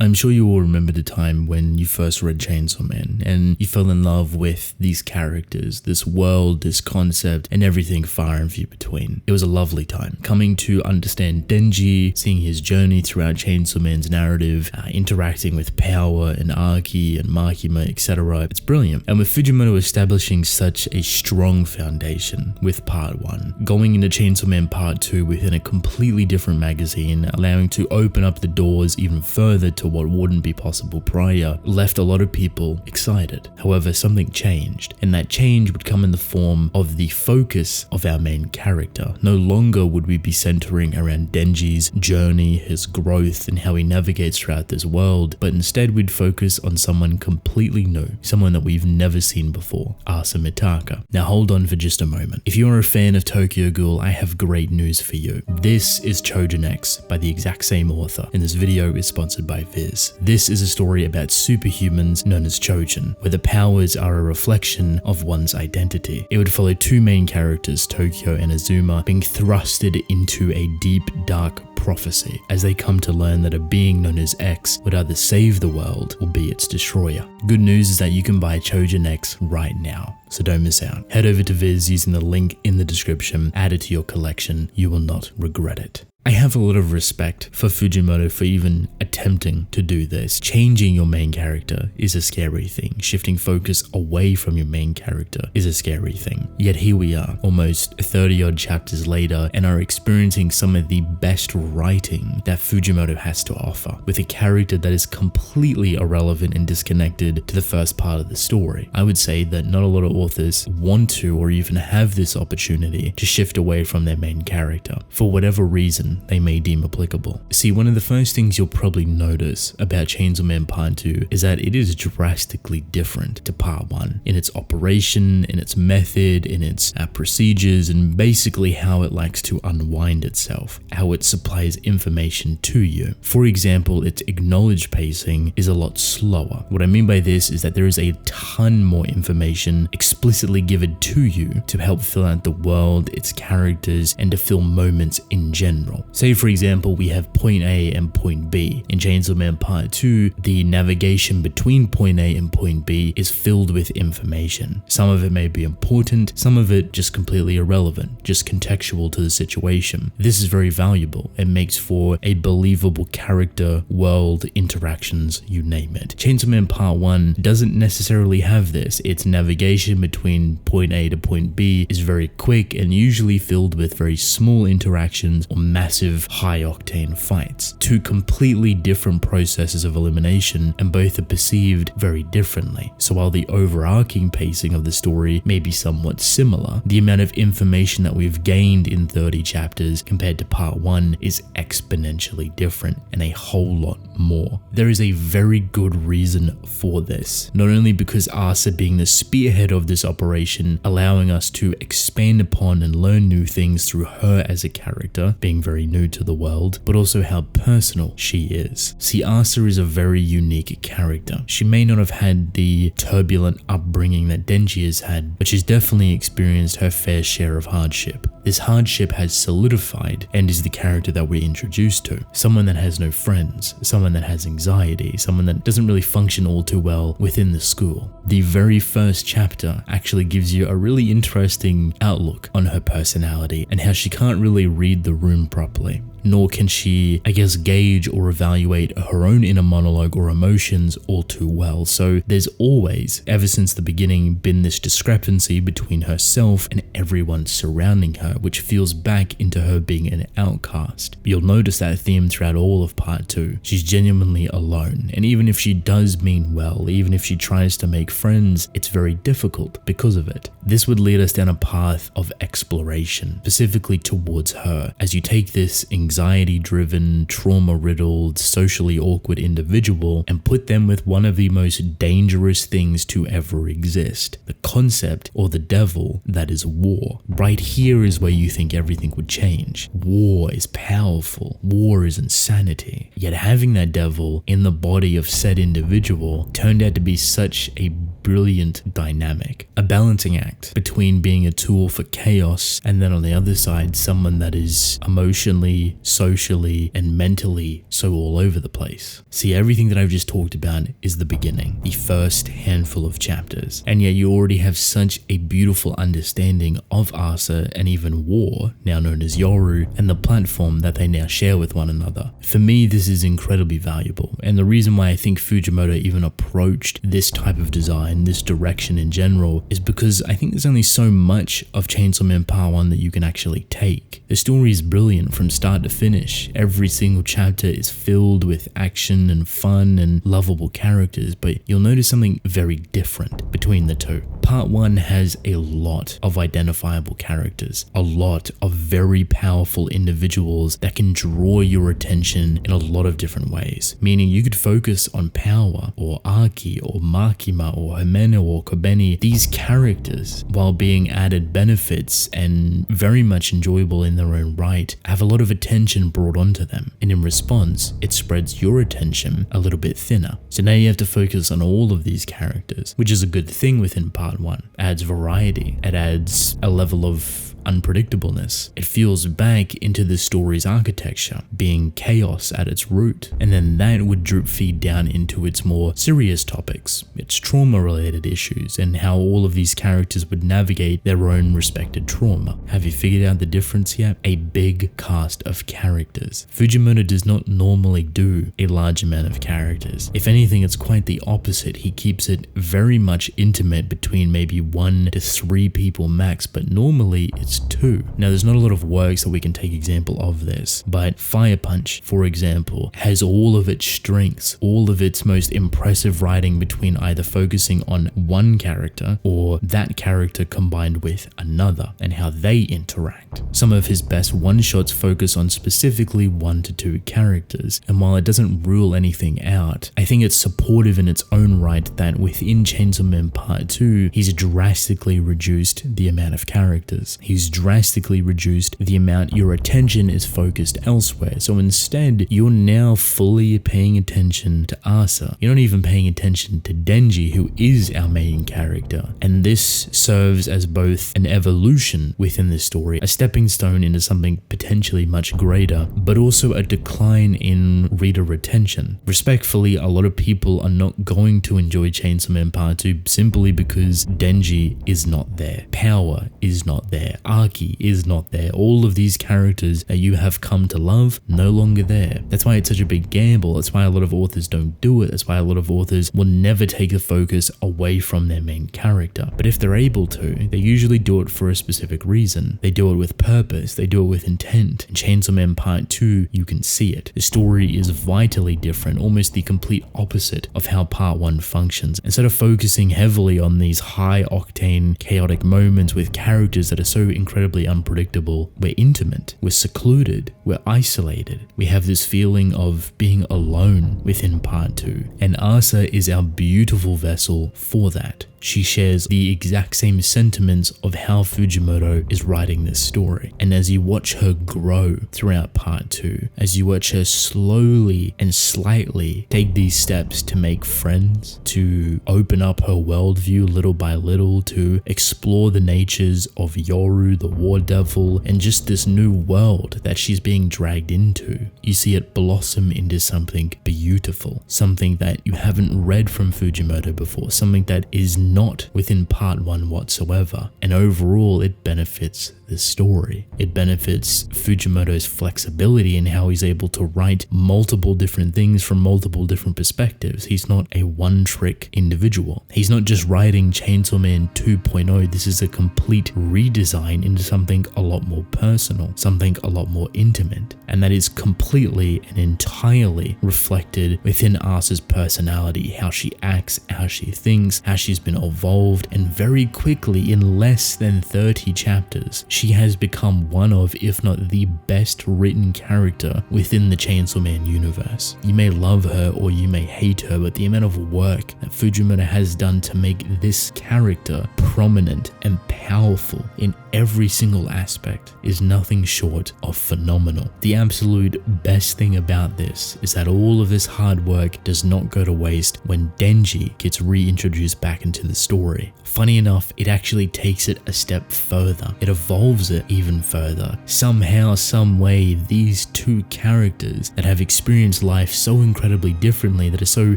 I'm sure you all remember the time when you first read Chainsaw Man and you fell in love with these characters, this world, this concept, and everything far and few between. It was a lovely time. Coming to understand Denji, seeing his journey throughout Chainsaw Man's narrative, interacting with Power and Aki and Makima, etc. It's brilliant. And with Fujimoto establishing such a strong foundation with Part 1, going into Chainsaw Man Part 2 within a completely different magazine, allowing to open up the doors even further to what wouldn't be possible prior, left a lot of people excited. However, something changed, and that change would come in the form of the focus of our main character. No longer would we be centering around Denji's journey, his growth, and how he navigates throughout this world, but instead we'd focus on someone completely new, someone that we've never seen before, Asa Mitaka. Now hold on for just a moment. If you're a fan of Tokyo Ghoul, I have great news for you. This is Chojin X by the exact same author, and this video is sponsored by Viz. This is a story about superhumans known as Chojin, where the powers are a reflection of one's identity. It would follow two main characters, Tokyo and Azuma, being thrusted into a deep, dark prophecy as they come to learn that a being known as X would either save the world or be its destroyer. Good news is that you can buy Chojin X right now, so don't miss out. Head over to Viz using the link in the description, add it to your collection, you will not regret it. I have a lot of respect for Fujimoto for even attempting to do this. Changing your main character is a scary thing. Shifting focus away from your main character is a scary thing. Yet here we are, almost 30 odd chapters later, and are experiencing some of the best writing that Fujimoto has to offer, with a character that is completely irrelevant and disconnected to the first part of the story. I would say that not a lot of authors want to or even have this opportunity to shift away from their main character, for whatever reason they may deem applicable. See, one of the first things you'll probably notice about Chainsaw Man Part 2 is that it is drastically different to Part 1 in its operation, in its method, in its procedures, and basically how it likes to unwind itself, how it supplies information to you. For example, its acknowledged pacing is a lot slower. What I mean by this is that there is a ton more information explicitly given to you to help fill out the world, its characters, and to fill moments in general. Say for example, we have point A and point B. In Chainsaw Man Part 2, the navigation between point A and point B is filled with information. Some of it may be important, some of it just completely irrelevant, just contextual to the situation. This is very valuable. It makes for a believable character, world, interactions, you name it. Chainsaw Man Part 1 doesn't necessarily have this. Its navigation between point A to point B is very quick and usually filled with very small interactions or massive high-octane fights. Two completely different processes of elimination, and both are perceived very differently. So while the overarching pacing of the story may be somewhat similar, the amount of information that we've gained in 30 chapters compared to Part 1 is exponentially different and a whole lot more. There is a very good reason for this, not only because Asa being the spearhead of this operation, allowing us to expand upon and learn new things through her as a character, being very new to the world, but also how personal she is. See, Asa is a very unique character. She may not have had the turbulent upbringing that Denji has had, but she's definitely experienced her fair share of hardship. This hardship has solidified and is the character that we're introduced to. Someone that has no friends, someone that has anxiety, someone that doesn't really function all too well within the school. The very first chapter actually gives you a really interesting outlook on her personality and how she can't really read the room properly. Nor can she, I guess, gauge or evaluate her own inner monologue or emotions all too well. So there's always, ever since the beginning, been this discrepancy between herself and everyone surrounding her, which feels back into her being an outcast. You'll notice that theme throughout all of Part 2. She's genuinely alone, and even if she does mean well, even if she tries to make friends, it's very difficult because of it. This would lead us down a path of exploration, specifically towards her, as you take this anxiety-driven, trauma-riddled, socially awkward individual and put them with one of the most dangerous things to ever exist, the concept or the devil that is war. Right here is where you think everything would change. War is powerful. War is insanity. Yet having that devil in the body of said individual turned out to be such a brilliant dynamic, a balancing act between being a tool for chaos and then on the other side someone that is emotionally, socially, and mentally so all over the place. See, everything that I've just talked about is the beginning, the first handful of chapters, and yet you already have such a beautiful understanding of Asa and even War, now known as Yoru, and the platform that they now share with one another. For me, this is incredibly valuable, and the reason why I think Fujimoto even approached this type of design, this direction in general, is because I think there's only so much of Chainsaw Man Part 1 that you can actually take. The story is brilliant from start to finish. Every single chapter is filled with action and fun and lovable characters, but you'll notice something very different between the two. Part 1 has a lot of identifiable characters, a lot of very powerful individuals that can draw your attention in a lot of different ways, meaning you could focus on Power or Aki or Makima or Himeno or Kobeni, these characters, while being added benefits and very much enjoyable in their own right, have a lot of attention brought onto them, and in response, it spreads your attention a little bit thinner. So now you have to focus on all of these characters, which is a good thing within Part 1. It adds variety, it adds a level of unpredictableness. It feels back into the story's architecture, being chaos at its root, and then that would drip feed down into its more serious topics, its trauma-related issues, and how all of these characters would navigate their own respected trauma. Have you figured out the difference yet? A big cast of characters. Fujimoto does not normally do a large amount of characters. If anything, it's quite the opposite. He keeps it very much intimate between maybe 1 to 3 people max, but normally it's 2. Now, there's not a lot of works that we can take example of this, but Fire Punch, for example, has all of its strengths, all of its most impressive writing between either focusing on one character or that character combined with another and how they interact. Some of his best one-shots focus on specifically 1 to 2 characters, and while it doesn't rule anything out, I think it's supportive in its own right that within Chainsaw Man Part 2, he's drastically reduced the amount of characters. He's drastically reduced the amount your attention is focused elsewhere. So instead, you're now fully paying attention to Asa. You're not even paying attention to Denji, who is our main character. And this serves as both an evolution within the story, a stepping stone into something potentially much greater, but also a decline in reader retention. Respectfully, a lot of people are not going to enjoy Chainsaw Man Part 2 simply because Denji is not there. Power is not there. Aki is not there. All of these characters that you have come to love, no longer there. That's why it's such a big gamble. That's why a lot of authors don't do it. That's why a lot of authors will never take the focus away from their main character. But if they're able to, they usually do it for a specific reason. They do it with purpose. They do it with intent. In Chainsaw Man Part 2, you can see it. The story is vitally different, almost the complete opposite of how Part 1 functions. Instead of focusing heavily on these high-octane, chaotic moments with characters that are so incredibly unpredictable, we're intimate, we're secluded, we're isolated. We have this feeling of being alone within Part 2, and Asa is our beautiful vessel for that. She shares the exact same sentiments of how Fujimoto is writing this story. And as you watch her grow throughout Part 2, as you watch her slowly and slightly take these steps to make friends, to open up her worldview little by little, to explore the natures of Yoru, the War Devil, and just this new world that she's being dragged into, you see it blossom into something beautiful, something that you haven't read from Fujimoto before, something that is not within Part 1 whatsoever, and overall it benefits the story. It benefits Fujimoto's flexibility in how he's able to write multiple different things from multiple different perspectives. He's not a one-trick individual. He's not just writing Chainsaw Man 2.0. This is a complete redesign into something a lot more personal, something a lot more intimate, and that is completely and entirely reflected within Asa's personality, how she acts, how she thinks, how she's been evolved, and very quickly, in less than 30 chapters, she has become one of, if not the best written character within the Chainsaw Man universe. You may love her or you may hate her, but the amount of work that Fujimoto has done to make this character prominent and powerful in every every single aspect is nothing short of phenomenal. The absolute best thing about this is that all of this hard work does not go to waste when Denji gets reintroduced back into the story. Funny enough, it actually takes it a step further. It evolves it even further. Somehow, some way, these two characters that have experienced life so incredibly differently, that are so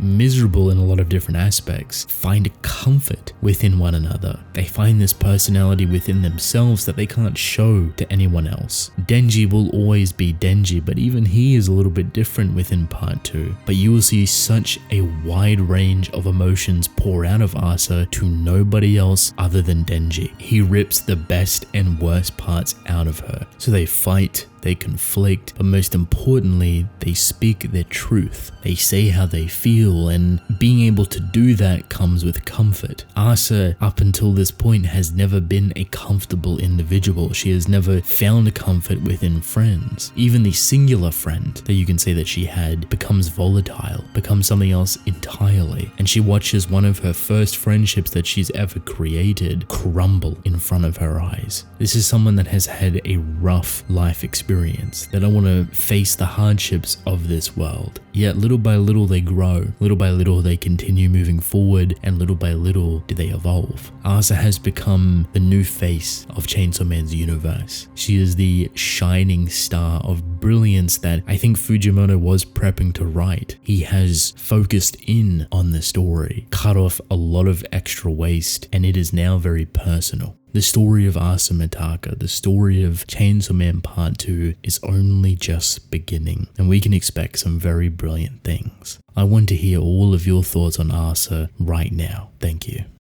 miserable in a lot of different aspects, find comfort within one another. They find this personality within themselves that they can't show to anyone else. Denji will always be Denji, but even he is a little bit different within part 2. But you will see such a wide range of emotions pour out of Asa to nobody else other than Denji. He rips the best and worst parts out of her. So they fight, they conflict, but most importantly, they speak their truth. They say how they feel, and being able to do that comes with comfort. Asa, up until this point, has never been a comfortable individual. She has never found comfort within friends. Even the singular friend that you can say that she had becomes volatile, becomes something else entirely, and she watches one of her first friendships that she's ever created crumble in front of her eyes. This is someone that has had a rough life experience. They don't want to face the hardships of this world. Yet little by little they grow, little by little they continue moving forward, and little by little do they evolve. Asa has become the new face of Chainsaw Man's universe. She is the shining star of brilliance that I think Fujimoto was prepping to write. He has focused in on the story, cut off a lot of extra waste, and it is now very personal. The story of Asa Mitaka, the story of Chainsaw Man Part 2 is only just beginning, and we can expect some very brilliant things. I want to hear all of your thoughts on Asa right now. Thank you.